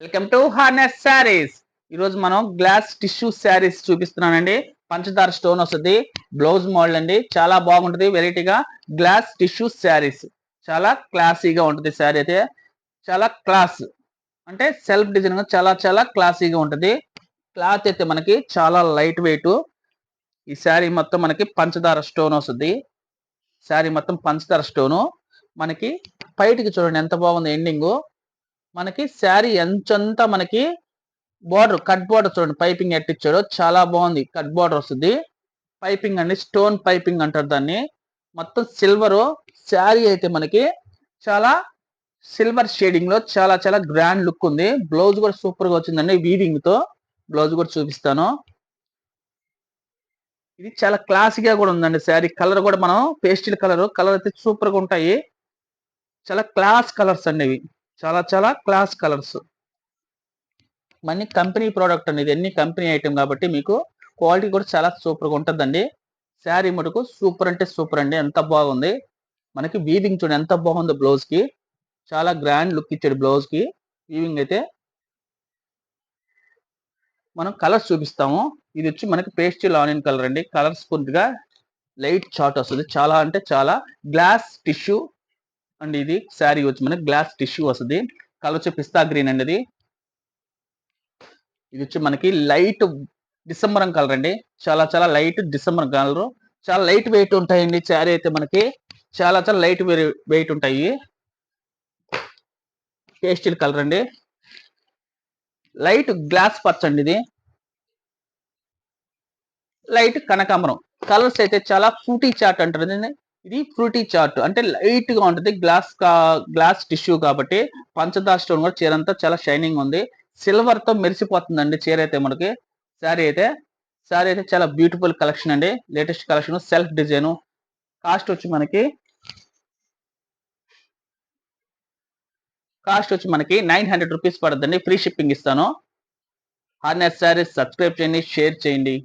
Welcome to harness saris. ఈరోజు మనం glass tissue saris చూపిస్తున్నానండి. పంచదార స్టోన్ వస్తుంది, బ్లౌజ్ మోడల్ అండి. చాలా బాగుంటుంది, వెరైటీగా గ్లాస్ టిష్యూ శారీస్. చాలా క్లాసీగా ఉంటుంది శారీ అయితే. చాలా క్లాస్ అంటే సెల్ఫ్ డిజైన్ చాలా చాలా క్లాసీగా ఉంటుంది. క్లాత్ అయితే మనకి చాలా లైట్ వెయిట్. ఈ శారీ మొత్తం మనకి పంచదార స్టోన్ వస్తుంది. శారీ మొత్తం పంచదార స్టోను. మనకి పైటికి చూడండి ఎంత బాగుంది ఎండింగ్. మనకి శారీ ఎంచంతా మనకి బార్డర్ కట్ బార్డర్ చూడండి, పైపింగ్ ఎట్టిచ్చాడో చాలా బాగుంది. కట్ బార్డర్ వస్తుంది, పైపింగ్ అండి, స్టోన్ పైపింగ్ అంటారు దాన్ని. మొత్తం సిల్వర్. శారీ అయితే మనకి చాలా సిల్వర్ షేడింగ్ లో చాలా చాలా గ్రాండ్ లుక్ ఉంది. బ్లౌజ్ కూడా సూపర్ గా వచ్చిందండి వీవింగ్ తో. బ్లౌజ్ కూడా చూపిస్తాను. ఇది చాలా క్లాసిక్ గా కూడా ఉందండి శారీ. కలర్ కూడా మనం పేస్టిల్ కలర్ అయితే సూపర్ గా ఉంటాయి. చాలా క్లాస్ కలర్స్ అండి ఇవి. చాలా చాలా class colours. Money company product అండి, ఇది అన్ని కంపెనీ ఐటమ్ కాబట్టి మీకు క్వాలిటీ కూడా చాలా సూపర్ గా ఉంటుందండి. శారీ మటుకు సూపర్ అంటే సూపర్ అండి, ఎంత బాగుంది. మనకి వీవింగ్ చూడండి ఎంత బాగుందో బ్లౌజ్ కి. చాలా గ్రాండ్ లుక్ ఇచ్చాడు బ్లౌజ్ కి. వీవింగ్ అయితే మనం కలర్స్ చూపిస్తాము. ఇది వచ్చి మనకి పేస్టల్ ఆనియన్ కలర్ అండి. కలర్స్ కొద్దిగా లైట్ చాట్ వస్తుంది. చాలా అంటే చాలా గ్లాస్ టిష్యూ అండి. ఇది శారీ వచ్చి మనకి గ్లాస్ టిష్యూ వస్తుంది. కలర్ వచ్చి పిస్తా గ్రీన్ అండి. ఇది వచ్చి మనకి లైట్ డిసెంబరం కలర్ అండి. చాలా చాలా లైట్ డిసెంబర్ కలర్. చాలా లైట్ వెయిట్ ఉంటాయండి శారీ అయితే మనకి. చాలా చాలా లైట్ వెయిట్ ఉంటాయి. పేస్టిల్ కలర్ అండి, లైట్ గ్లాస్ పచ్చ అండి. ఇది లైట్ కనకాంబరం. కలర్స్ అయితే చాలా ఫ్రూటీ చాట్ అంటారు దీన్ని. ఇది ఫ్రూటీ చాట్ అంటే లైట్ గా ఉంటుంది. గ్లాస్ టిష్యూ కాబట్టి పంచదార స్టోన్ కూడా చీర అంతా చాలా షైనింగ్ ఉంది. సిల్వర్ తో మెరిసిపోతుందండి చీర అయితే మనకి. శారీ అయితే చాలా బ్యూటిఫుల్ కలెక్షన్ అండి. Latest collection, self design. Cost వచ్చి మనకి 900 రూపీస్ పడుతుందండి. ఫ్రీ షిప్పింగ్ ఇస్తాను. హార్నెస్ శారీస్ సబ్స్క్రైబ్ చేయండి, షేర్ చేయండి.